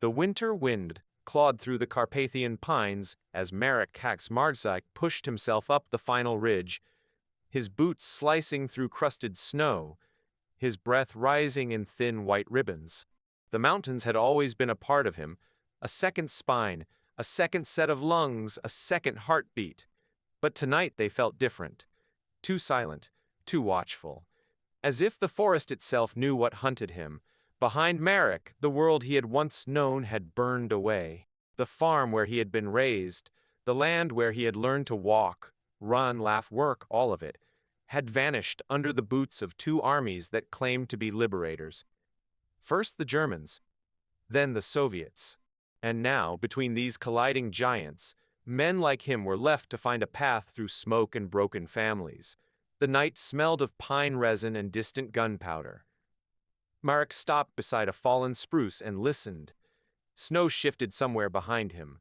The winter wind clawed through the Carpathian pines as Marek Kaczmarczyk pushed himself up the final ridge, his boots slicing through crusted snow, his breath rising in thin white ribbons. The mountains had always been a part of him, a second spine, a second set of lungs, a second heartbeat. But tonight they felt different, too silent, too watchful. As if the forest itself knew what hunted him. Behind Marek, the world he had once known had burned away. The farm where he had been raised, the land where he had learned to walk, run, laugh, work, all of it, had vanished under the boots of two armies that claimed to be liberators. First the Germans, then the Soviets. And now, between these colliding giants, men like him were left to find a path through smoke and broken families. The night smelled of pine resin and distant gunpowder. Marek stopped beside a fallen spruce and listened. Snow shifted somewhere behind him.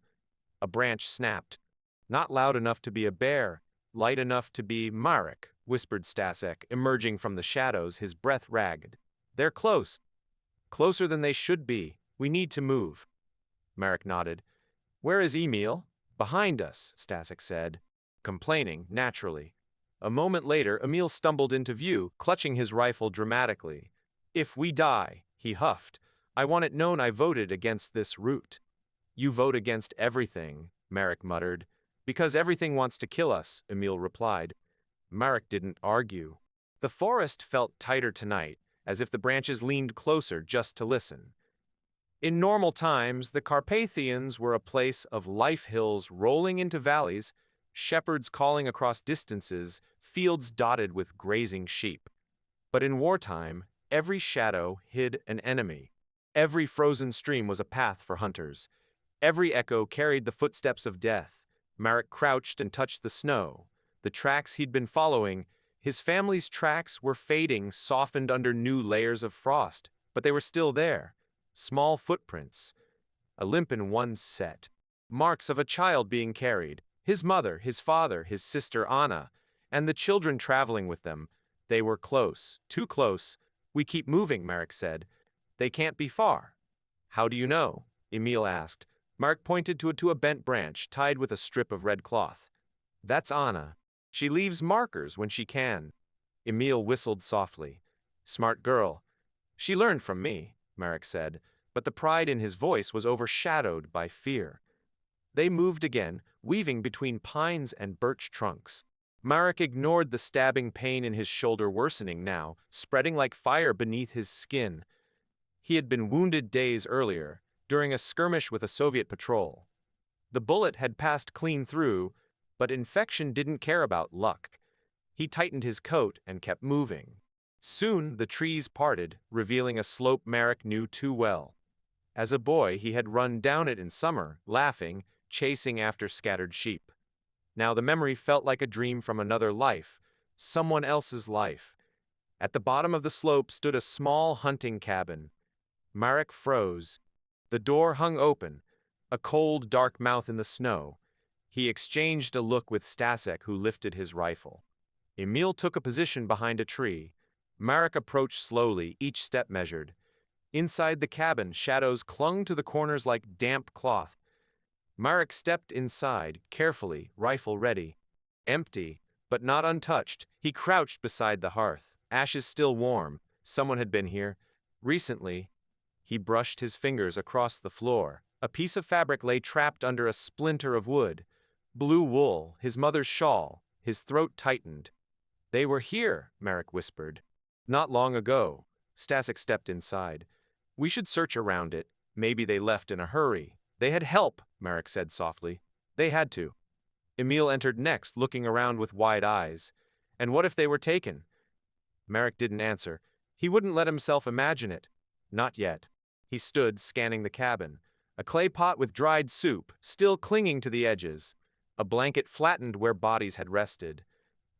A branch snapped. Not loud enough to be a bear, light enough to be Marek, whispered Stasek, emerging from the shadows, his breath ragged. They're close. Closer than they should be. We need to move. Marek nodded. Where is Emil? Behind us, Stasek said, complaining, naturally. A moment later, Emil stumbled into view, clutching his rifle dramatically. If we die, he huffed, I want it known I voted against this route. You vote against everything, Marek muttered. Because everything wants to kill us, Emil replied. Marek didn't argue. The forest felt tighter tonight, as if the branches leaned closer just to listen. In normal times, the Carpathians were a place of life hills rolling into valleys, shepherds calling across distances, fields dotted with grazing sheep. But in wartime, every shadow hid an enemy. Every frozen stream was a path for hunters. Every echo carried the footsteps of death. Marek crouched and touched the snow. The tracks he'd been following, his family's tracks, were fading, softened under new layers of frost, but they were still there. Small footprints, a limp in one set. Marks of a child being carried. His mother, his father, his sister Anna, and the children traveling with them. They were close, too close. We keep moving, Marek said. They can't be far. How do you know? Emil asked. Marek pointed to a bent branch tied with a strip of red cloth. That's Anna. She leaves markers when she can. Emil whistled softly. Smart girl. She learned from me, Marek said, but the pride in his voice was overshadowed by fear. They moved again, weaving between pines and birch trunks. Marek ignored the stabbing pain in his shoulder worsening now, spreading like fire beneath his skin. He had been wounded days earlier, during a skirmish with a Soviet patrol. The bullet had passed clean through, but infection didn't care about luck. He tightened his coat and kept moving. Soon the trees parted, revealing a slope Marek knew too well. As a boy, he had run down it in summer, laughing, chasing after scattered sheep. Now the memory felt like a dream from another life, someone else's life. At the bottom of the slope stood a small hunting cabin. Marek froze. The door hung open, a cold, dark mouth in the snow. He exchanged a look with Stasek, who lifted his rifle. Emil took a position behind a tree. Marek approached slowly, each step measured. Inside the cabin, shadows clung to the corners like damp cloth. Marek stepped inside, carefully, rifle ready. Empty, but not untouched, he crouched beside the hearth, ashes still warm. Someone had been here. Recently. He brushed his fingers across the floor. A piece of fabric lay trapped under a splinter of wood. Blue wool, his mother's shawl. His throat tightened. They were here, Marek whispered. Not long ago. Stasek stepped inside. We should search around it. Maybe they left in a hurry. They had help, Marek said softly. They had to. Emil entered next, looking around with wide eyes. And what if they were taken? Marek didn't answer. He wouldn't let himself imagine it. Not yet. He stood, scanning the cabin. A clay pot with dried soup, still clinging to the edges. A blanket flattened where bodies had rested.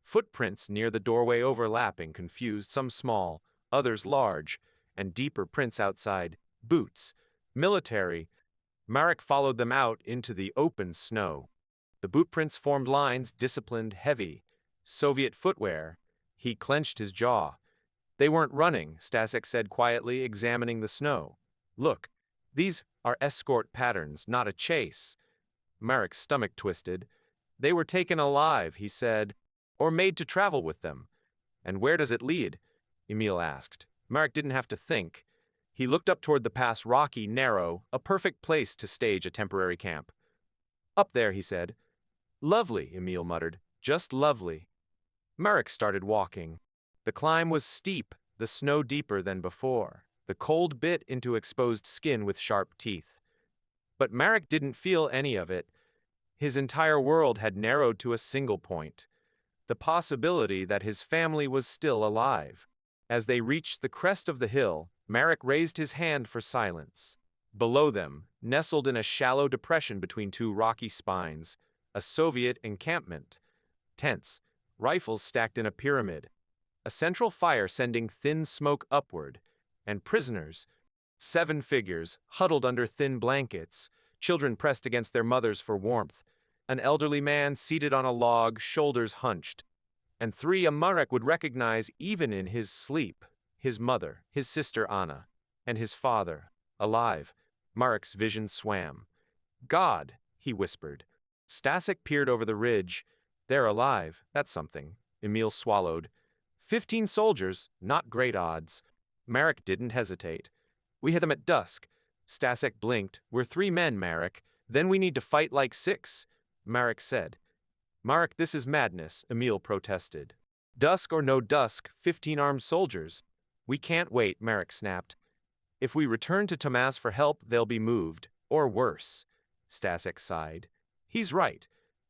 Footprints near the doorway overlapping, confused, some small, others large, and deeper prints outside. Boots. Military. Marek followed them out into the open snow. The boot prints formed lines, disciplined, heavy. Soviet footwear. He clenched his jaw. They weren't running, Stasek said quietly, examining the snow. Look, these Are escort patterns, not a chase. Marek's stomach twisted. They were taken alive, he said, or made to travel with them. And where does it lead? Emil asked. Marek didn't have to think. He looked up toward the pass, rocky, narrow, a perfect place to stage a temporary camp. Up there, he said. Lovely, Emil muttered. Just lovely. Marek started walking. The climb was steep, the snow deeper than before. The cold bit into exposed skin with sharp teeth. But Marek didn't feel any of it. His entire world had narrowed to a single point: the possibility that his family was still alive. As they reached the crest of the hill, Marek raised his hand for silence. Below them, nestled in a shallow depression between two rocky spines, a Soviet encampment. Tents, rifles stacked in a pyramid, a central fire sending thin smoke upward, and prisoners, 7 figures, huddled under thin blankets, children pressed against their mothers for warmth, an elderly man seated on a log, shoulders hunched, and 3 Marek would recognize even in his sleep: his mother, his sister Anna, and his father, alive. Marek's vision swam. God, he whispered. Stasek peered over the ridge. They're alive, that's something. Emil swallowed. 15 soldiers, not great odds. Marek didn't hesitate. We hit them at dusk. Stasek blinked. We're 3 men, Marek. Then we need to fight like 6, Marek said. Marek, this is madness, Emil protested. Dusk or no dusk, 15 armed soldiers. We can't wait, Marek snapped. If we return to Tomas for help, they'll be moved. Or worse. Stasek sighed. He's right.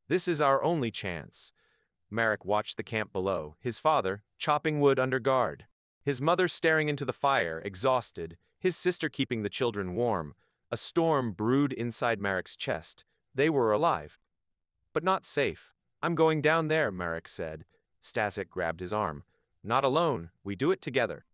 This is our only chance. Marek watched the camp below, his father chopping wood under guard, his mother staring into the fire, exhausted, his sister keeping the children warm. A storm brewed inside Marek's chest. They were alive, but not safe. I'm going down there, Marek said. Stasek grabbed his arm. Not alone. We do it together.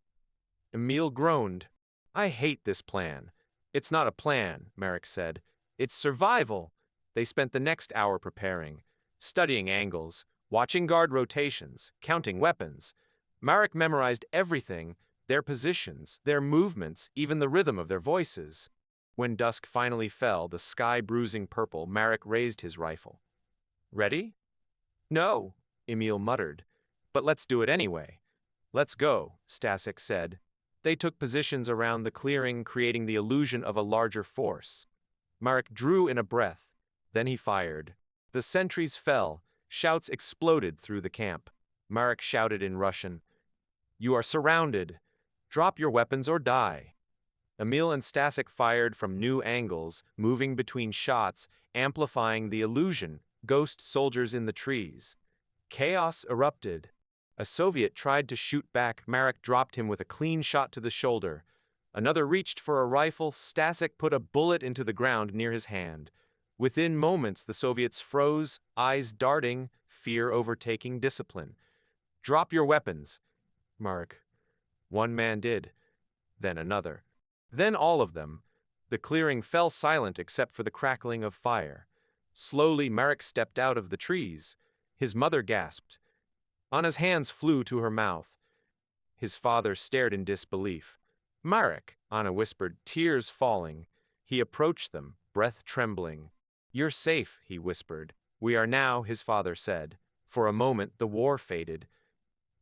Emil groaned. I hate this plan. It's not a plan, Marek said. It's survival. They spent the next hour preparing, studying angles, watching guard rotations, counting weapons. Marek memorized everything, their positions, their movements, even the rhythm of their voices. When dusk finally fell, the sky bruising purple, Marek raised his rifle. Ready? No, Emil muttered. But let's do it anyway. Let's go, Stasek said. They took positions around the clearing, creating the illusion of a larger force. Marek drew in a breath. Then he fired. The sentries fell. Shouts exploded through the camp. Marek shouted in Russian, You are surrounded. Drop your weapons or die. Emil and Stasek fired from new angles, moving between shots, amplifying the illusion: ghost soldiers in the trees. Chaos erupted. A Soviet tried to shoot back. Marek dropped him with a clean shot to the shoulder. Another reached for a rifle. Stasek put a bullet into the ground near his hand. Within moments, the Soviets froze, eyes darting, fear overtaking discipline. Drop your weapons, Marek. One man did. Then another. Then all of them. The clearing fell silent except for the crackling of fire. Slowly, Marek stepped out of the trees. His mother gasped. Anna's hands flew to her mouth. His father stared in disbelief. Marek, Anna whispered, tears falling. He approached them, breath trembling. You're safe, he whispered. We are now, his father said. For a moment, the war faded.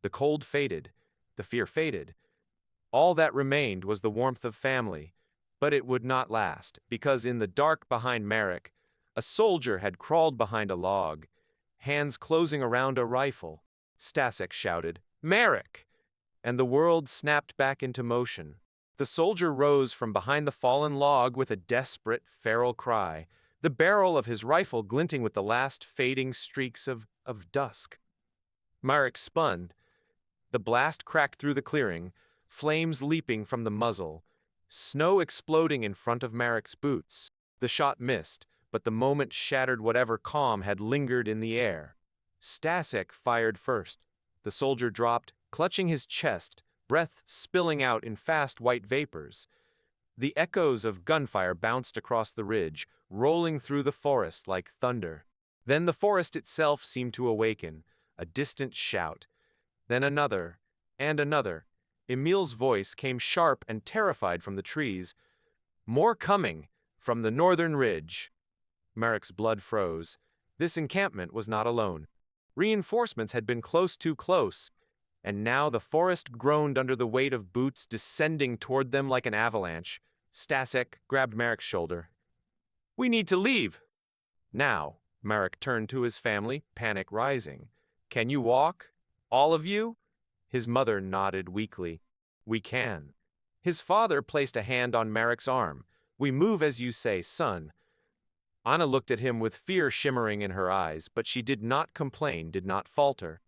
The cold faded. The fear faded. All that remained was the warmth of family. But it would not last, because in the dark behind Marek, a soldier had crawled behind a log, hands closing around a rifle. Stasek shouted, Marek! And the world snapped back into motion. The soldier rose from behind the fallen log with a desperate, feral cry, the barrel of his rifle glinting with the last fading streaks of dusk. Marek spun. The blast cracked through the clearing, flames leaping from the muzzle, snow exploding in front of Marek's boots. The shot missed, but the moment shattered whatever calm had lingered in the air. Stasek fired first. The soldier dropped, clutching his chest, breath spilling out in fast white vapors. The echoes of gunfire bounced across the ridge, rolling through the forest like thunder. Then the forest itself seemed to awaken, a distant shout. Then another, and another. Emil's voice came sharp and terrified from the trees. More coming! From the northern ridge. Marek's blood froze. This encampment was not alone. Reinforcements had been too close, and now the forest groaned under the weight of boots descending toward them like an avalanche. Stasek grabbed Marek's shoulder. "We need to leave!" Now, Marek turned to his family, panic rising. "Can you walk? All of you?" His mother nodded weakly. "We can." His father placed a hand on Marek's arm. "We move as you say, son." Anna looked at him with fear shimmering in her eyes, but she did not complain, did not falter.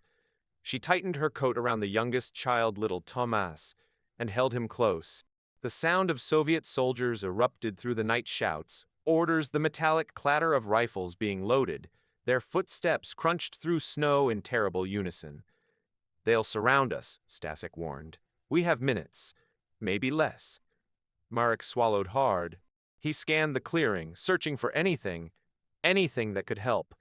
She tightened her coat around the youngest child, little Tomas, and held him close. The sound of Soviet soldiers erupted through the night shouts, orders, the metallic clatter of rifles being loaded. Their footsteps crunched through snow in terrible unison. "They'll surround us," Stasek warned. "We have minutes, maybe less." Marek swallowed hard. He scanned the clearing, searching for anything that could help.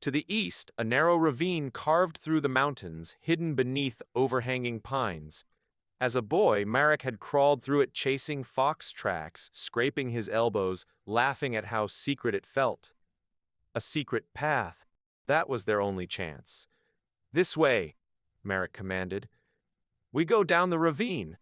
To the east, a narrow ravine carved through the mountains, hidden beneath overhanging pines. As a boy, Marek had crawled through it chasing fox tracks, scraping his elbows, laughing at how secret it felt. A secret path. That was their only chance. "This way," Marek commanded. "We go down the ravine."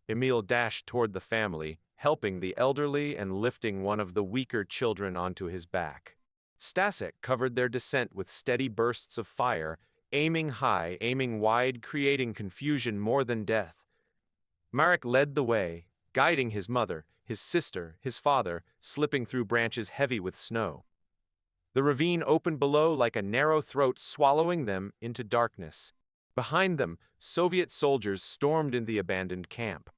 Emil dashed toward the family, helping the elderly and lifting one of the weaker children onto his back. Stasek covered their descent with steady bursts of fire, aiming high, aiming wide, creating confusion more than death. Marek led the way, guiding his mother, his sister, his father, slipping through branches heavy with snow. The ravine opened below like a narrow throat, swallowing them into darkness. Behind them, Soviet soldiers stormed in the abandoned camp.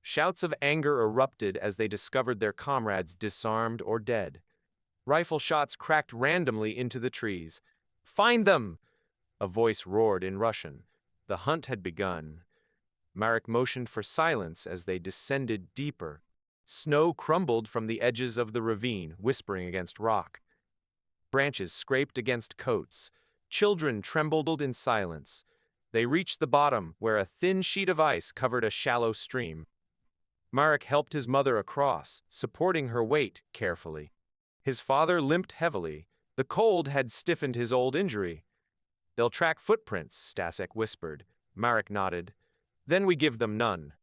Shouts of anger erupted as they discovered their comrades disarmed or dead. Rifle shots cracked randomly into the trees. "Find them!" A voice roared in Russian. The hunt had begun. Marek motioned for silence as they descended deeper. Snow crumbled from the edges of the ravine, whispering against rock. Branches scraped against coats. Children trembled in silence. They reached the bottom, where a thin sheet of ice covered a shallow stream. Marek helped his mother across, supporting her weight carefully. His father limped heavily. The cold had stiffened his old injury. "They'll track footprints," Stasek whispered. Marek nodded. "Then we give them none."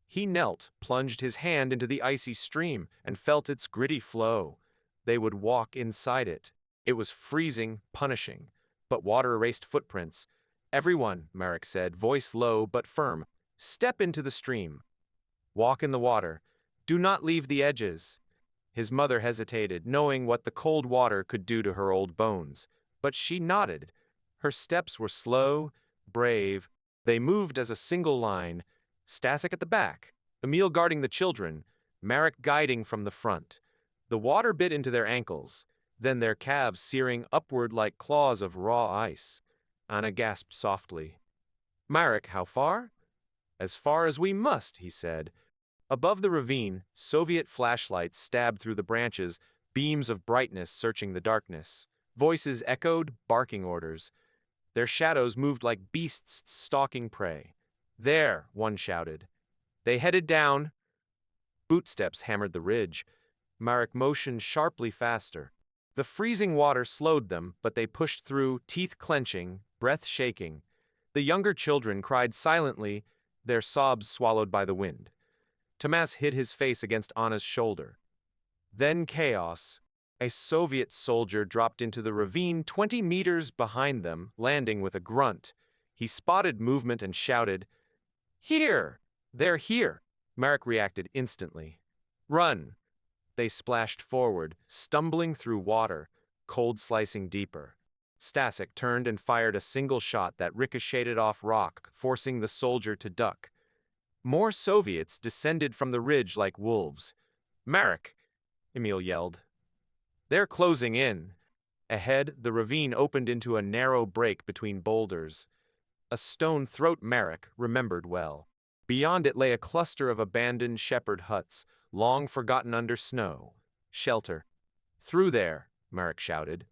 He knelt, plunged his hand into the icy stream, and felt its gritty flow. They would walk inside it. It was freezing, punishing, but water erased footprints. "Everyone," Marek said, voice low but firm, "step into the stream. Walk in the water. Do not leave the edges." His mother hesitated, knowing what the cold water could do to her old bones. But she nodded. Her steps were slow, brave. They moved as a single line. Stasek at the back, Emil guarding the children, Marek guiding from the front. The water bit into their ankles, then their calves searing upward like claws of raw ice. Anna gasped softly. "Marek, how far?" "As far as we must," he said. Above the ravine, Soviet flashlights stabbed through the branches, beams of brightness searching the darkness. Voices echoed, barking orders. Their shadows moved like beasts stalking prey. "There," one shouted. They headed down. Bootsteps hammered the ridge. Marek motioned sharply faster. The freezing water slowed them, but they pushed through, teeth clenching, breath shaking. The younger children cried silently, their sobs swallowed by the wind. Tomas hid his face against Anna's shoulder. Then chaos. A Soviet soldier dropped into the ravine 20 meters behind them, landing with a grunt. He spotted movement and shouted, "Here! They're here!" Marek reacted instantly. "Run!" They splashed forward, stumbling through water, cold slicing deeper. Stasek turned and fired a single shot that ricocheted off rock, forcing the soldier to duck. More Soviets descended from the ridge like wolves. "Marek!" Emil yelled. "They're closing in." Ahead, the ravine opened into a narrow break between boulders. A stone throat Marek remembered well. Beyond it lay a cluster of abandoned shepherd huts, long forgotten under snow. Shelter. "Through there," Marek shouted.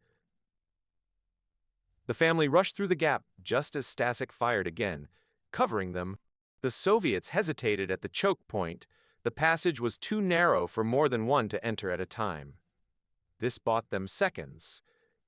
The family rushed through the gap just as Stasek fired again, covering them. The Soviets hesitated at the choke point. The passage was too narrow for more than one to enter at a time. This bought them seconds.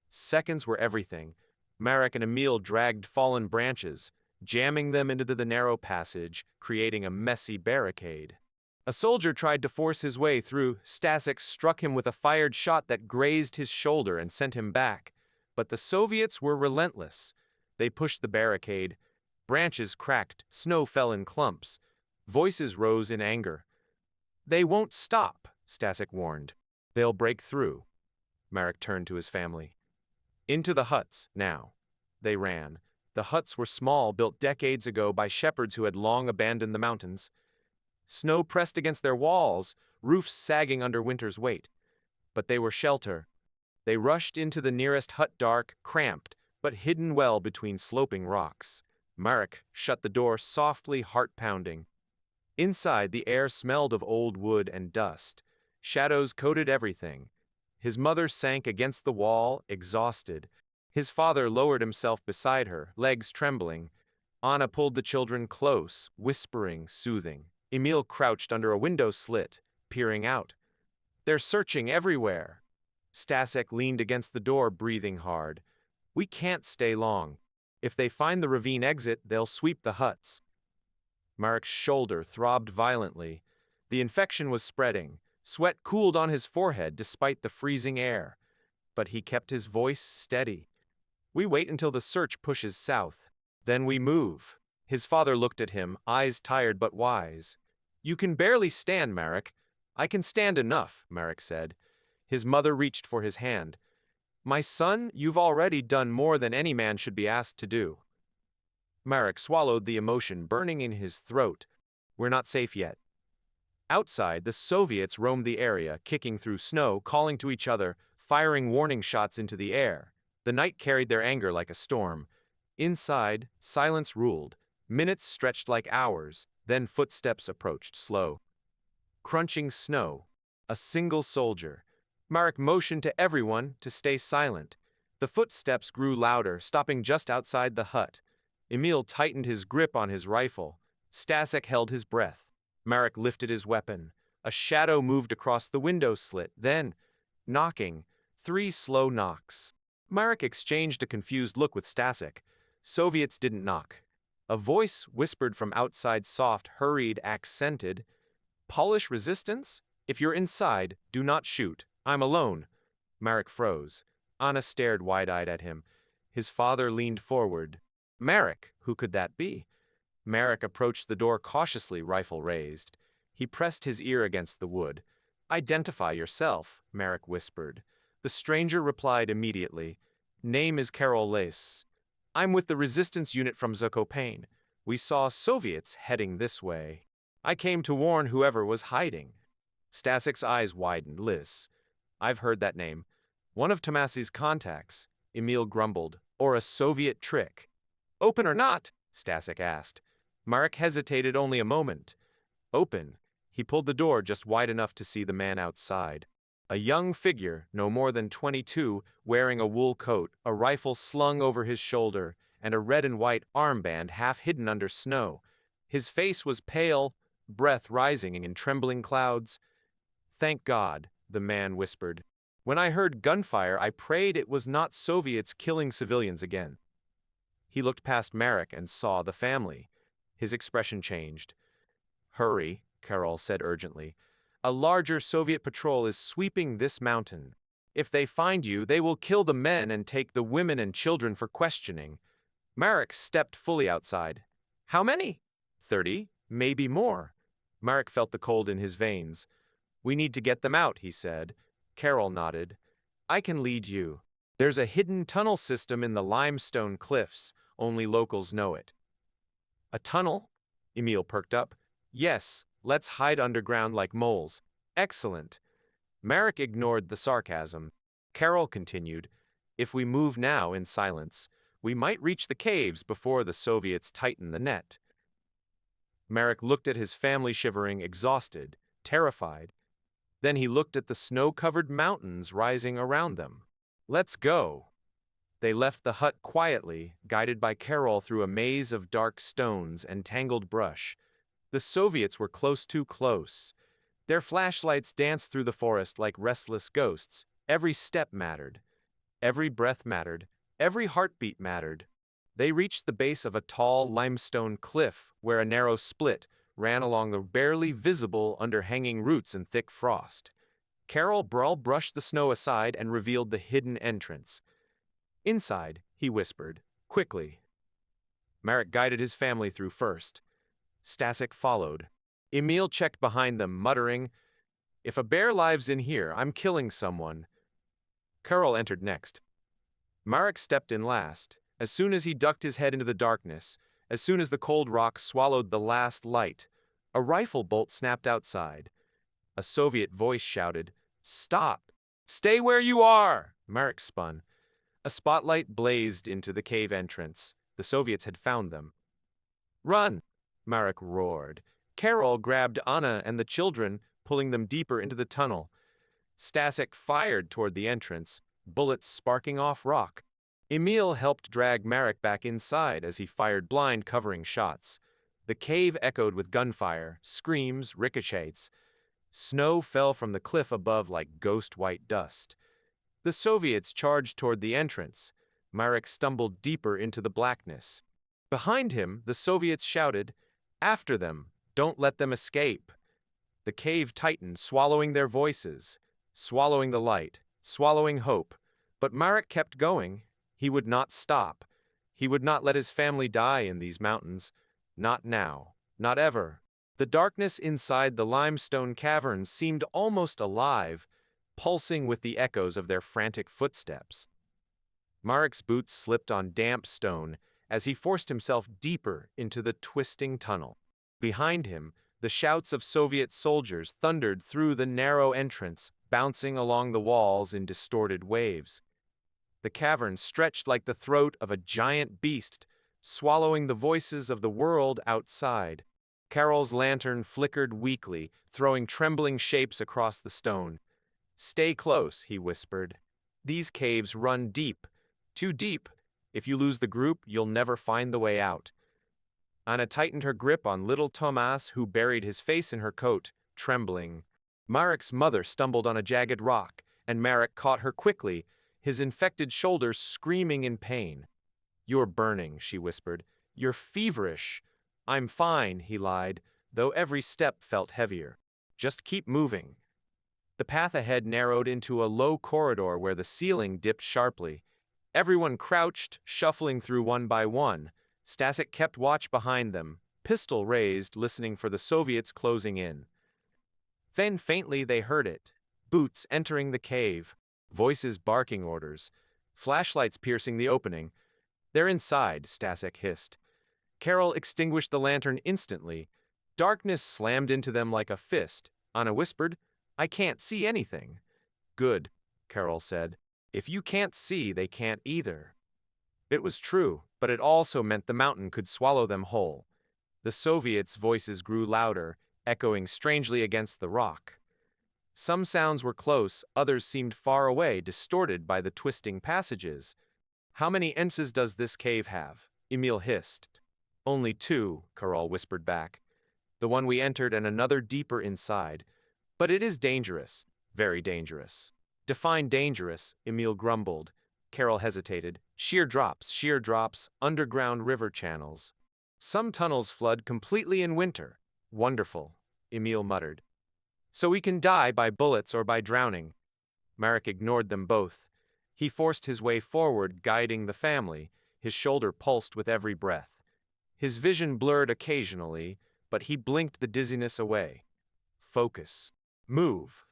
Seconds were everything. Marek and Emil dragged fallen branches, jamming them into the narrow passage, creating a messy barricade. A soldier tried to force his way through. Stasek struck him with a fired shot that grazed his shoulder and sent him back. But the Soviets were relentless. They pushed the barricade. Branches cracked, snow fell in clumps. Voices rose in anger. "They won't stop," Stasek warned. "They'll break through." Marek turned to his family. "Into the huts, now." They ran. The huts were small, built decades ago by shepherds who had long abandoned the mountains. Snow pressed against their walls, roofs sagging under winter's weight. But they were shelter. They rushed into the nearest hut, dark, cramped, but hidden well between sloping rocks. Marek shut the door softly, heart-pounding. Inside, the air smelled of old wood and dust. Shadows coated everything. His mother sank against the wall, exhausted. His father lowered himself beside her, legs trembling. Anna pulled the children close, whispering, soothing. Emil crouched under a window slit, peering out. "They're searching everywhere." Stasek leaned against the door, breathing hard. "We can't stay long. If they find the ravine exit, they'll sweep the huts." Marek's shoulder throbbed violently. The infection was spreading. Sweat cooled on his forehead despite the freezing air. But he kept his voice steady. "We wait until the search pushes south. Then we move." His father looked at him, eyes tired but wise. "You can barely stand, Marek." "I can stand enough," Marek said. His mother reached for his hand. "My son, you've already done more than any man should be asked to do." Marek swallowed the emotion burning in his throat. "We're not safe yet." Outside, the Soviets roamed the area, kicking through snow, calling to each other, firing warning shots into the air. The night carried their anger like a storm. Inside, silence ruled. Minutes stretched like hours, then footsteps approached, slow. Crunching snow. A single soldier. Marek motioned to everyone to stay silent. The footsteps grew louder, stopping just outside the hut. Emil tightened his grip on his rifle. Stasek held his breath. Marek lifted his weapon. A shadow moved across the window slit, then, knocking, 3 slow knocks. Marek exchanged a confused look with Stasek. Soviets didn't knock. A voice whispered from outside, soft, hurried, accented. "Polish resistance? If you're inside, do not shoot. I'm alone." Marek froze. Anna stared wide-eyed at him. His father leaned forward. "Marek, who could that be?" Marek approached the door cautiously, rifle raised. He pressed his ear against the wood. "Identify yourself," Marek whispered. The stranger replied immediately. "Name is Karol Lace. I'm with the resistance unit from Zakopane. We saw Soviets heading this way. I came to warn whoever was hiding." Stasek's eyes widened. "Liz. I've heard that name. One of Tomasi's contacts," Emil grumbled. "Or a Soviet trick." "Open or not?" Stasek asked. Marek hesitated only a moment. "Open." He pulled the door just wide enough to see the man outside. A young figure, no more than 22, wearing a wool coat, a rifle slung over his shoulder, and a red and white armband half hidden under snow. His face was pale, breath rising in trembling clouds. "Thank God," the man whispered. "When I heard gunfire, I prayed it was not Soviets killing civilians again." He looked past Marek and saw the family. His expression changed. "Hurry," Karol said urgently. "A larger Soviet patrol is sweeping this mountain. If they find you, they will kill the men and take the women and children for questioning." Marek stepped fully outside. "How many?" 30, maybe more." Marek felt the cold in his veins. "We need to get them out," he said. Karol nodded. "I can lead you. There's a hidden tunnel system in the limestone cliffs. Only locals know it." "A tunnel?" Emil perked up. "Yes, let's hide underground like moles." "Excellent." Marek ignored the sarcasm. Karol continued, "If we move now in silence, we might reach the caves before the Soviets tighten the net." Marek looked at his family, shivering, exhausted, terrified. Then he looked at the snow-covered mountains rising around them. "Let's go." They left the hut quietly, guided by Karol through a maze of dark stones and tangled brush. The Soviets were close, too close. Their flashlights danced through the forest like restless ghosts. Every step mattered. Every breath mattered. Every heartbeat mattered. They reached the base of a tall limestone cliff where a narrow split ran along the barely visible under hanging roots and thick frost. Carol brushed the snow aside and revealed the hidden entrance. "Inside," he whispered, quickly. Marek guided his family through first. Stasek followed. Emil checked behind them, muttering, "If a bear lives in here, I'm killing someone." Carol entered next. Marek stepped in last. As soon as he ducked his head into the darkness, as soon as the cold rock swallowed the last light, a rifle bolt snapped outside. A Soviet voice shouted, "Stop! Stay where you are!" Marek spun. A spotlight blazed into the cave entrance. The Soviets had found them. "Run!" Marek roared. Carol grabbed Anna and the children, pulling them deeper into the tunnel. Stasek fired toward the entrance, bullets sparking off rock. Emil helped drag Marek back inside as he fired blind, covering shots. The cave echoed with gunfire, screams, ricochets. Snow fell from the cliff above like ghost-white dust. The Soviets charged toward the entrance. Marek stumbled deeper into the blackness. Behind him, the Soviets shouted, "After them! Don't let them escape!" The cave tightened, swallowing their voices, swallowing the light, swallowing hope. But Marek kept going. He would not stop. He would not let his family die in these mountains. Not now. Not ever. The darkness inside the limestone caverns seemed almost alive, pulsing with the echoes of their frantic footsteps. Marek's boots slipped on damp stone as he forced himself deeper into the twisting tunnel. Behind him, the shouts of Soviet soldiers thundered through the narrow entrance, bouncing along the walls in distorted waves. The cavern stretched like the throat of a giant beast, swallowing the voices of the world outside. Carol's lantern flickered weakly, throwing trembling shapes across the stone. "Stay close," he whispered. "These caves run deep, too deep. If you lose the group, you'll never find the way out." Anna tightened her grip on little Tomas, who buried his face in her coat, trembling. Marek's mother stumbled on a jagged rock, and Marek caught her quickly, his infected shoulders screaming in pain. "You're burning," she whispered. "You're feverish." "I'm fine," he lied, though every step felt heavier. "Just keep moving." The path ahead narrowed into a low corridor where the ceiling dipped sharply. Everyone crouched, shuffling through one by one. Stasek kept watch behind them, pistol raised, listening for the Soviets closing in. Then faintly they heard it. Boots entering the cave. Voices barking orders. Flashlights piercing the opening. "They're inside," Stasek hissed. Carol extinguished the lantern instantly. Darkness slammed into them like a fist. Anna whispered, "I can't see anything." "Good," Carol said. "If you can't see, they can't either." It was true, but it also meant the mountain could swallow them whole. The Soviets' voices grew louder, echoing strangely against the rock. Some sounds were close, others seemed far away, distorted by the twisting passages. "How many entrances does this cave have?" Emil hissed. "Only two," Carol whispered back. "The one we entered and another deeper inside. But it is dangerous, very dangerous." "Define dangerous," Emil grumbled. Carol hesitated. Sheer drops, underground river channels. "Some tunnels flood completely in winter." "Wonderful," Emil muttered. "So we can die by bullets or by drowning." Marek ignored them both. He forced his way forward, guiding the family. His shoulder pulsed with every breath. His vision blurred occasionally, but he blinked the dizziness away. Focus. Move.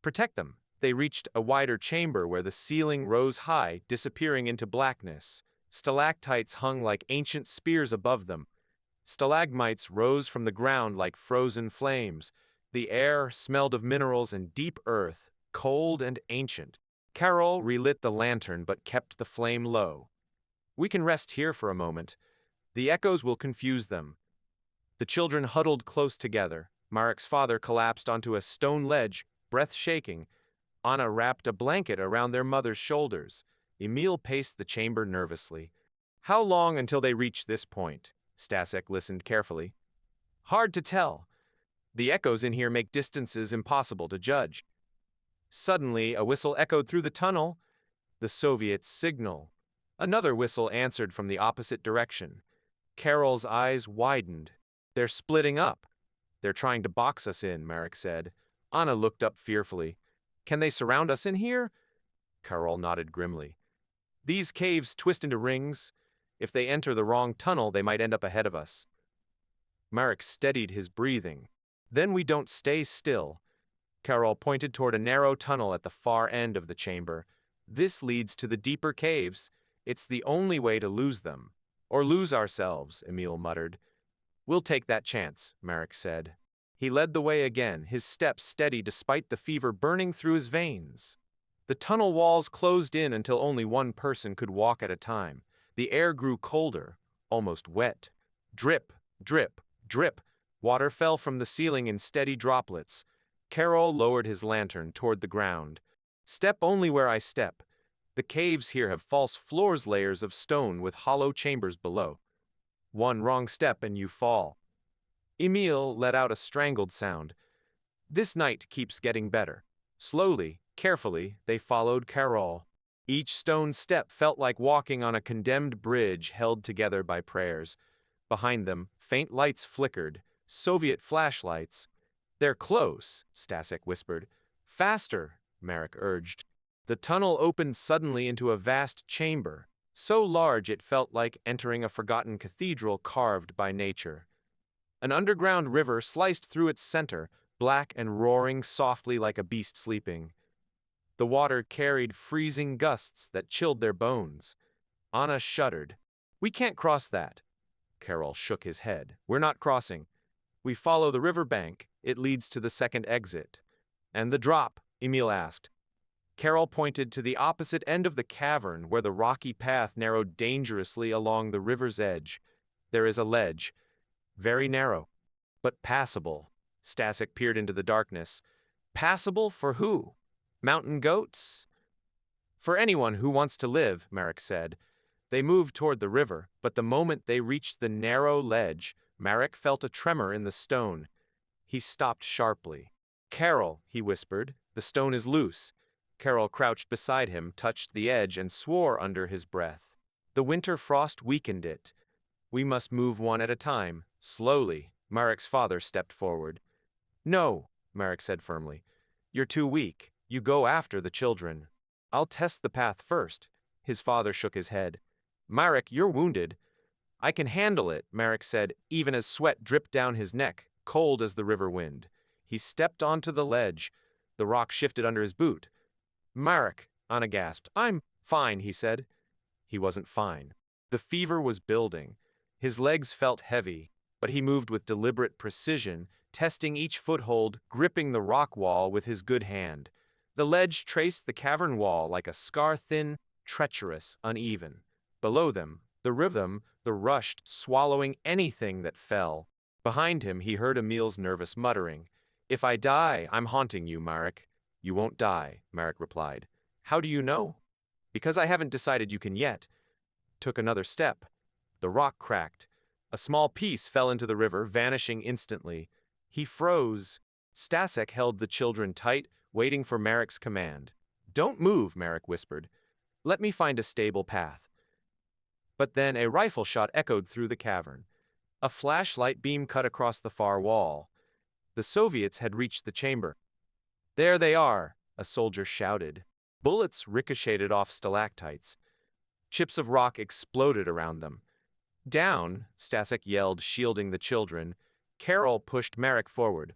Protect them. They reached a wider chamber where the ceiling rose high, disappearing into blackness. Stalactites hung like ancient spears above them. Stalagmites rose from the ground like frozen flames. The air smelled of minerals and deep earth, cold and ancient. Carol relit the lantern but kept the flame low. "We can rest here for a moment. The echoes will confuse them." The children huddled close together. Marek's father collapsed onto a stone ledge, breath shaking. Anna wrapped a blanket around their mother's shoulders. Emil paced the chamber nervously. "How long until they reach this point?" Stasek listened carefully. "Hard to tell. The echoes in here make distances impossible to judge. Suddenly, a whistle echoed through the tunnel. The Soviets' signal. Another whistle answered from the opposite direction. Carol's eyes widened. They're splitting up. They're trying to box us in, Marek said. Anna looked up fearfully. Can they surround us in here? Carol nodded grimly. These caves twist into rings. If they enter the wrong tunnel, they might end up ahead of us. Marek steadied his breathing. Then we don't stay still. Carol pointed toward a narrow tunnel at the far end of the chamber. This leads to the deeper caves. It's the only way to lose them. Or lose ourselves, Emil muttered. We'll take that chance, Marek said. He led the way again, his steps steady despite the fever burning through his veins. The tunnel walls closed in until only one person could walk at a time. The air grew colder, almost wet. Drip, drip, drip. Water fell from the ceiling in steady droplets. Carol lowered his lantern toward the ground. Step only where I step. The caves here have false floors, layers of stone with hollow chambers below. One wrong step and you fall. Emil let out a strangled sound. This night keeps getting better. Slowly, carefully, they followed Carol. Each stone step felt like walking on a condemned bridge held together by prayers. Behind them, faint lights flickered, Soviet flashlights. They're close, Stasek whispered. Faster, Marek urged. The tunnel opened suddenly into a vast chamber, so large it felt like entering a forgotten cathedral carved by nature. An underground river sliced through its center, black and roaring softly like a beast sleeping. The water carried freezing gusts that chilled their bones. Anna shuddered. We can't cross that. Carol shook his head. We're not crossing. We follow the river bank. It leads to the second exit. And the drop? Emil asked. Carol pointed to the opposite end of the cavern where the rocky path narrowed dangerously along the river's edge. There is a ledge. Very narrow, but passable. Stasek peered into the darkness. Passable for who? Mountain goats? For anyone who wants to live, Marek said. They moved toward the river, but the moment they reached the narrow ledge, Marek felt a tremor in the stone. He stopped sharply. Carol, he whispered, the stone is loose. Carol crouched beside him, touched the edge, and swore under his breath. The winter frost weakened it. We must move one at a time, slowly. Marek's father stepped forward. No, Marek said firmly. You're too weak. You go after the children. I'll test the path first. His father shook his head. Marek, you're wounded. I can handle it, Marek said, even as sweat dripped down his neck, cold as the river wind. He stepped onto the ledge. The rock shifted under his boot. Marek, Anna gasped. I'm fine, he said. He wasn't fine. The fever was building. His legs felt heavy, but he moved with deliberate precision, testing each foothold, gripping the rock wall with his good hand. The ledge traced the cavern wall like a scar, thin, treacherous, uneven. Below them, the rhythm, the rushed, swallowing anything that fell. Behind him, he heard Emil's nervous muttering. If I die, I'm haunting you, Marek. You won't die, Marek replied. How do you know? Because I haven't decided you can yet. Took another step. The rock cracked. A small piece fell into the river, vanishing instantly. He froze. Stasek held the children tight, waiting for Marek's command. Don't move, Marek whispered. Let me find a stable path. But then a rifle shot echoed through the cavern. A flashlight beam cut across the far wall. The Soviets had reached the chamber. There they are, a soldier shouted. Bullets ricocheted off stalactites. Chips of rock exploded around them. Down, Stasek yelled, shielding the children. Carol pushed Marek forward.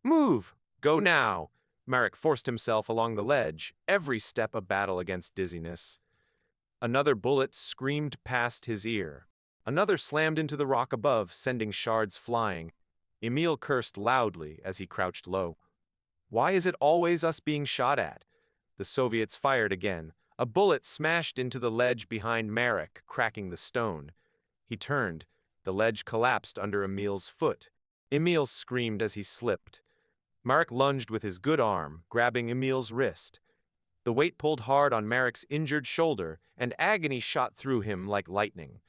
Move! Go now! Marek forced himself along the ledge, every step a battle against dizziness. Another bullet screamed past his ear. Another slammed into the rock above, sending shards flying. Emil cursed loudly as he crouched low. Why is it always us being shot at? The Soviets fired again. A bullet smashed into the ledge behind Marek, cracking the stone. He turned. The ledge collapsed under Emil's foot. Emil screamed as he slipped. Marek lunged with his good arm, grabbing Emil's wrist. The weight pulled hard on Marek's injured shoulder, and agony shot through him like lightning.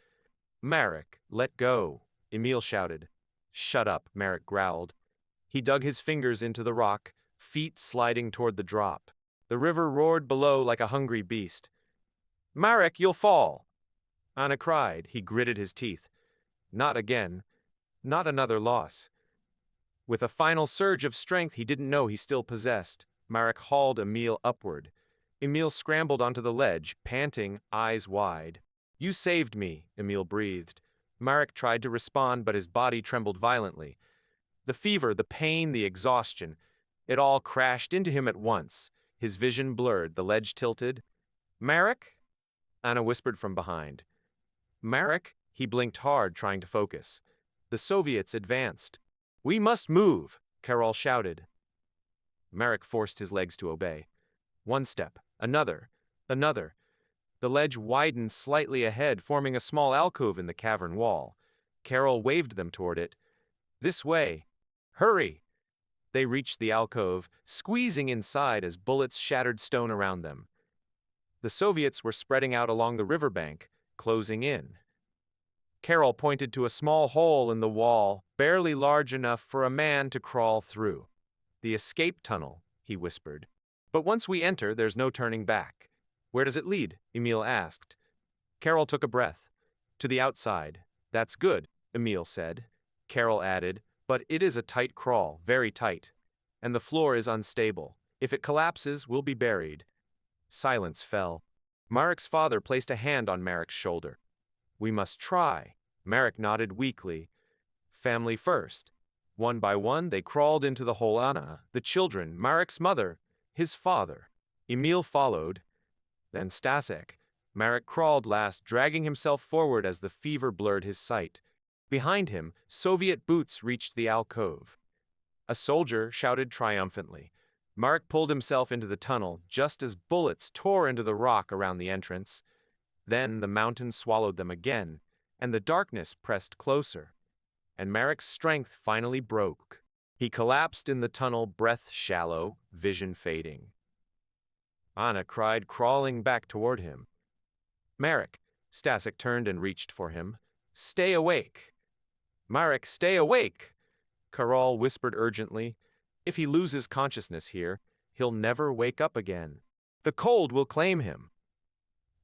Marek, let go, Emil shouted. Shut up, Marek growled. He dug his fingers into the rock, feet sliding toward the drop. The river roared below like a hungry beast. "Marek, you'll fall!" Anna cried. He gritted his teeth. Not again. Not another loss. With a final surge of strength he didn't know he still possessed, Marek hauled Emil upward. Emil scrambled onto the ledge, panting, eyes wide. "You saved me," Emil breathed. Marek tried to respond, but his body trembled violently. The fever, the pain, the exhaustion, it all crashed into him at once. His vision blurred, the ledge tilted. "Marek?" Anna whispered from behind. "Marek?" He blinked hard, trying to focus. The Soviets advanced. "We must move," Karol shouted. Marek forced his legs to obey. One step, another, another. The ledge widened slightly ahead, forming a small alcove in the cavern wall. Karol waved them toward it. "This way. Hurry!" They reached the alcove, squeezing inside as bullets shattered stone around them. The Soviets were spreading out along the riverbank, closing in. Karol pointed to a small hole in the wall, barely large enough for a man to crawl through. "The escape tunnel," he whispered. "But once we enter, there's no turning back." "Where does it lead?" Emil asked. Karol took a breath. "To the outside." "That's good," Emil said. Karol added, "But it is a tight crawl, very tight. And the floor is unstable. If it collapses, we'll be buried." Silence fell. Marek's father placed a hand on Marek's shoulder. "We must try." Marek nodded weakly. Family first. One by one, they crawled into the hole. Anna, the children, Marek's mother, his father. Emil followed. Then Stasek. Marek crawled last, dragging himself forward as the fever blurred his sight. Behind him, Soviet boots reached the alcove. A soldier shouted triumphantly. Marek pulled himself into the tunnel just as bullets tore into the rock around the entrance. Then the mountain swallowed them again, and the darkness pressed closer. And Marek's strength finally broke. He collapsed in the tunnel, breath shallow, vision fading. Anna cried, crawling back toward him. "Marek!" Stasek turned and reached for him. "Stay awake!" "Marek, stay awake!" Karol whispered urgently. "If he loses consciousness here, he'll never wake up again. The cold will claim him."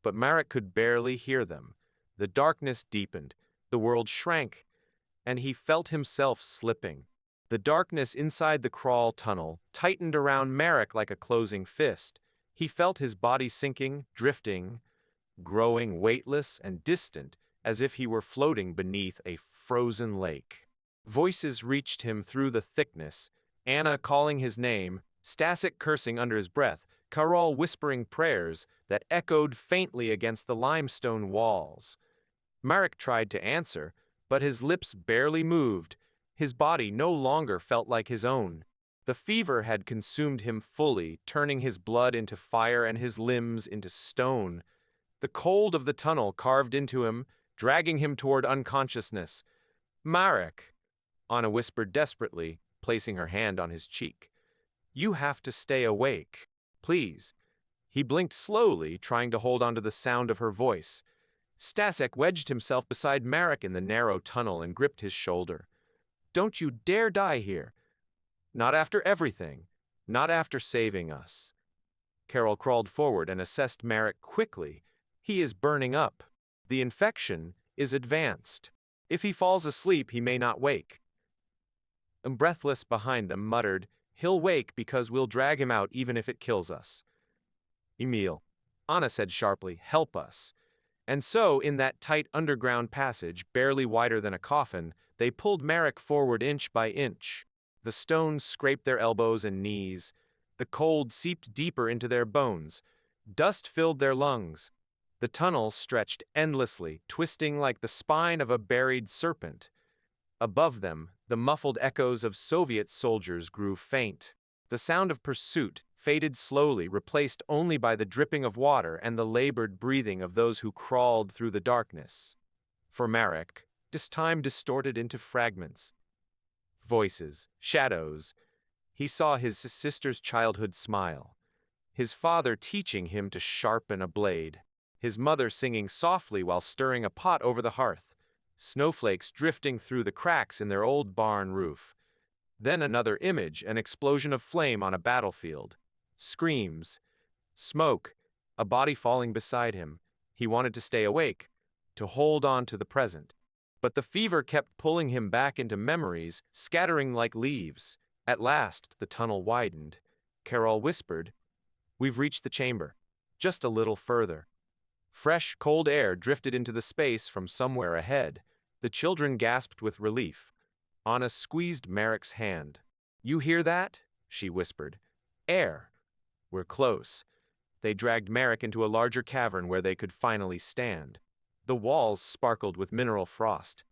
But Marek could barely hear them. The darkness deepened, the world shrank, and he felt himself slipping. The darkness inside the crawl tunnel tightened around Marek like a closing fist. He felt his body sinking, drifting, growing weightless and distant, as if he were floating beneath a frozen lake. Voices reached him through the thickness, Anna calling his name, Stasek cursing under his breath, Karol whispering prayers that echoed faintly against the limestone walls. Marek tried to answer, but his lips barely moved. His body no longer felt like his own. The fever had consumed him fully, turning his blood into fire and his limbs into stone. The cold of the tunnel carved into him, dragging him toward unconsciousness. "Marek," Anna whispered desperately, placing her hand on his cheek. "You have to stay awake. Please." He blinked slowly, trying to hold on to the sound of her voice. Stasek wedged himself beside Marek in the narrow tunnel and gripped his shoulder. "Don't you dare die here. Not after everything. Not after saving us." Karol crawled forward and assessed Marek quickly. "He is burning up. The infection is advanced. If he falls asleep, he may not wake." And breathless behind them muttered, "He'll wake because we'll drag him out even if it kills us." "Emil," Anna said sharply, "help us." And so, in that tight underground passage, barely wider than a coffin, they pulled Marek forward inch by inch. The stones scraped their elbows and knees. The cold seeped deeper into their bones. Dust filled their lungs. The tunnel stretched endlessly, twisting like the spine of a buried serpent. Above them, the muffled echoes of Soviet soldiers grew faint. The sound of pursuit faded slowly, replaced only by the dripping of water and the labored breathing of those who crawled through the darkness. For Marek, time distorted into fragments. Voices, shadows. He saw his sister's childhood smile. His father teaching him to sharpen a blade. His mother singing softly while stirring a pot over the hearth. Snowflakes drifting through the cracks in their old barn roof. Then another image, an explosion of flame on a battlefield. Screams. Smoke. A body falling beside him. He wanted to stay awake, to hold on to the present. But the fever kept pulling him back into memories, scattering like leaves. At last, the tunnel widened. Carol whispered, "We've reached the chamber. Just a little further." Fresh, cold air drifted into the space from somewhere ahead. The children gasped with relief. Anna squeezed Marek's hand. "You hear that?" she whispered. "Air. We're close." They dragged Marek into a larger cavern where they could finally stand. The walls sparkled with mineral frost.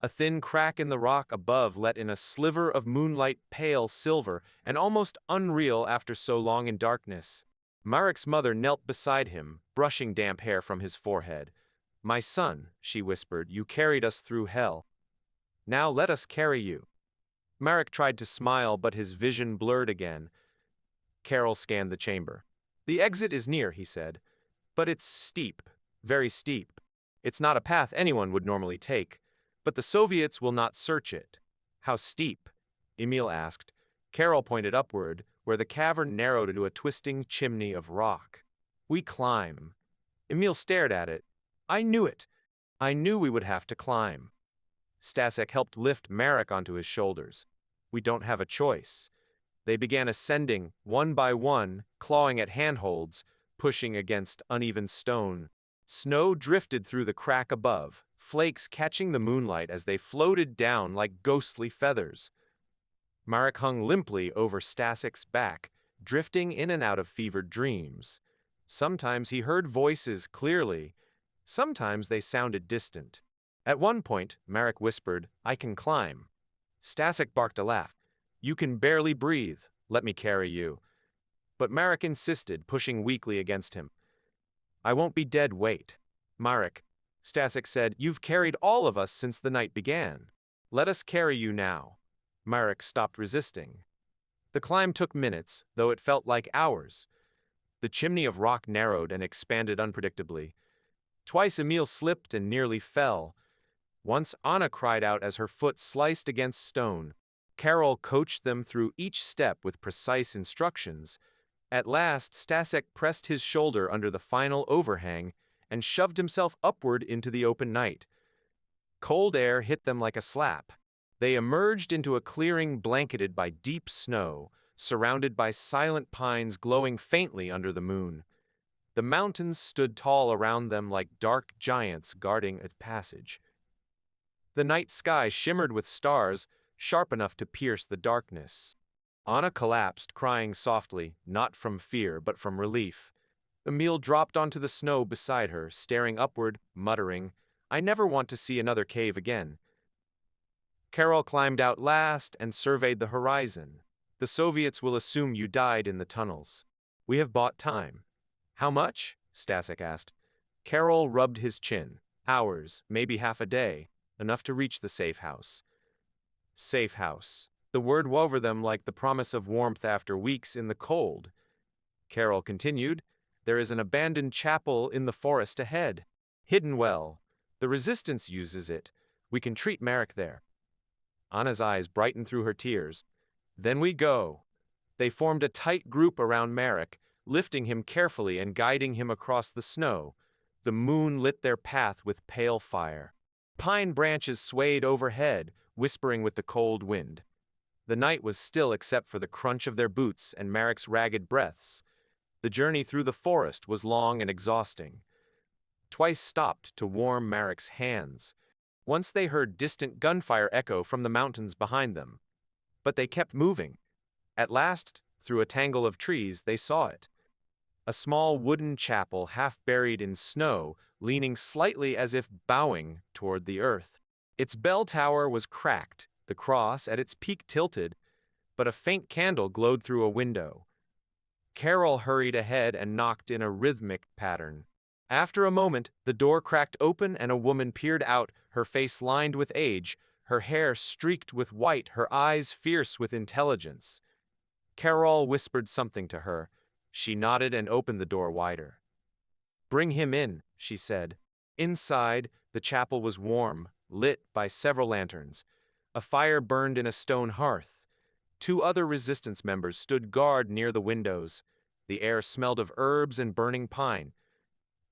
A thin crack in the rock above let in a sliver of moonlight, pale silver and almost unreal after so long in darkness. Marek's mother knelt beside him, brushing damp hair from his forehead. "My son," she whispered, "you carried us through hell. Now let us carry you." Marek tried to smile, but his vision blurred again. Carol scanned the chamber. "The exit is near," he said. "But it's steep, very steep. It's not a path anyone would normally take, but the Soviets will not search it." "How steep?" Emil asked. Carol pointed upward, where the cavern narrowed into a twisting chimney of rock. "We climb." Emil stared at it. "I knew it. I knew we would have to climb." Stasek helped lift Marek onto his shoulders. "We don't have a choice." They began ascending, one by one, clawing at handholds, pushing against uneven stone. Snow drifted through the crack above, flakes catching the moonlight as they floated down like ghostly feathers. Marek hung limply over Stasek's back, drifting in and out of fevered dreams. Sometimes he heard voices clearly, sometimes they sounded distant. At one point, Marek whispered, "I can climb." Stasek barked a laugh. "You can barely breathe. Let me carry you." But Marek insisted, pushing weakly against him. "I won't be dead weight." "Marek," Stasek said, "you've carried all of us since the night began. Let us carry you now." Marek stopped resisting. The climb took minutes, though it felt like hours. The chimney of rock narrowed and expanded unpredictably. Twice Emil slipped and nearly fell. Once Anna cried out as her foot sliced against stone. Carol coached them through each step with precise instructions. At last, Stasek pressed his shoulder under the final overhang and shoved himself upward into the open night. Cold air hit them like a slap. They emerged into a clearing blanketed by deep snow, surrounded by silent pines glowing faintly under the moon. The mountains stood tall around them like dark giants guarding a passage. The night sky shimmered with stars, sharp enough to pierce the darkness. Anna collapsed, crying softly, not from fear but from relief. Emil dropped onto the snow beside her, staring upward, muttering, "I never want to see another cave again." Carol climbed out last and surveyed the horizon. "The Soviets will assume you died in the tunnels. We have bought time." "How much?" Stasek asked. Carol rubbed his chin. "Hours, maybe half a day, enough to reach the safe house." Safe house. The word wove over them like the promise of warmth after weeks in the cold. Carol continued, "There is an abandoned chapel in the forest ahead. Hidden well. The resistance uses it. We can treat Marek there." Anna's eyes brightened through her tears. "Then we go." They formed a tight group around Marek, lifting him carefully and guiding him across the snow. The moon lit their path with pale fire. Pine branches swayed overhead, whispering with the cold wind. The night was still except for the crunch of their boots and Marek's ragged breaths. The journey through the forest was long and exhausting. Twice stopped to warm Marek's hands. Once they heard distant gunfire echo from the mountains behind them. But they kept moving. At last, through a tangle of trees, they saw it. A small wooden chapel half buried in snow, leaning slightly as if bowing toward the earth. Its bell tower was cracked, the cross at its peak tilted, but a faint candle glowed through a window. Carol hurried ahead and knocked in a rhythmic pattern. After a moment, the door cracked open and a woman peered out, her face lined with age, her hair streaked with white, her eyes fierce with intelligence. Carol whispered something to her. She nodded and opened the door wider. "Bring him in," she said. Inside, the chapel was warm, lit by several lanterns. A fire burned in a stone hearth. 2 other resistance members stood guard near the windows. The air smelled of herbs and burning pine.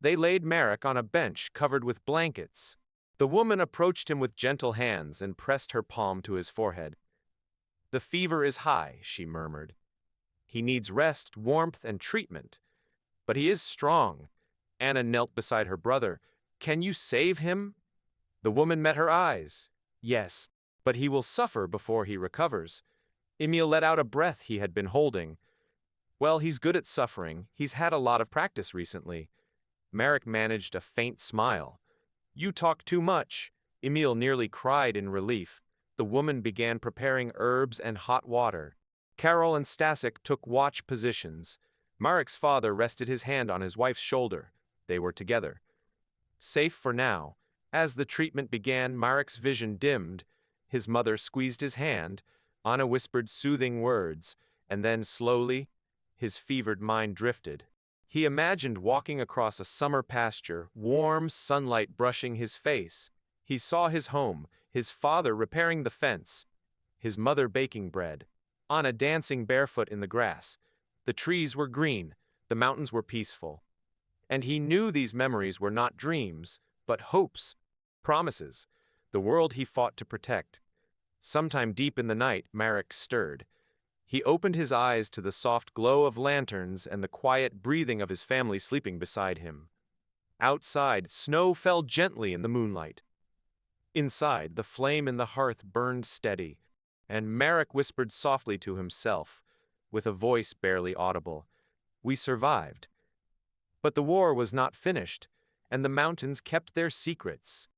They laid Marek on a bench covered with blankets. The woman approached him with gentle hands and pressed her palm to his forehead. "The fever is high," she murmured. "He needs rest, warmth, and treatment. But he is strong." Anna knelt beside her brother. "Can you save him?" The woman met her eyes. "Yes, but he will suffer before he recovers." Emil let out a breath he had been holding. "Well, he's good at suffering. He's had a lot of practice recently." Marek managed a faint smile. "You talk too much." Emil nearly cried in relief. The woman began preparing herbs and hot water. Carol and Stasek took watch positions. Marek's father rested his hand on his wife's shoulder. They were together. Safe for now. As the treatment began, Marek's vision dimmed. His mother squeezed his hand. Anna whispered soothing words, and then slowly, his fevered mind drifted. He imagined walking across a summer pasture, warm sunlight brushing his face. He saw his home, his father repairing the fence, his mother baking bread, Anna dancing barefoot in the grass. The trees were green, the mountains were peaceful. And he knew these memories were not dreams, but hopes, promises, the world he fought to protect. Sometime deep in the night, Marek stirred. He opened his eyes to the soft glow of lanterns and the quiet breathing of his family sleeping beside him. Outside, snow fell gently in the moonlight. Inside, the flame in the hearth burned steady, and Marek whispered softly to himself, with a voice barely audible, "We survived." But the war was not finished, and the mountains kept their secrets.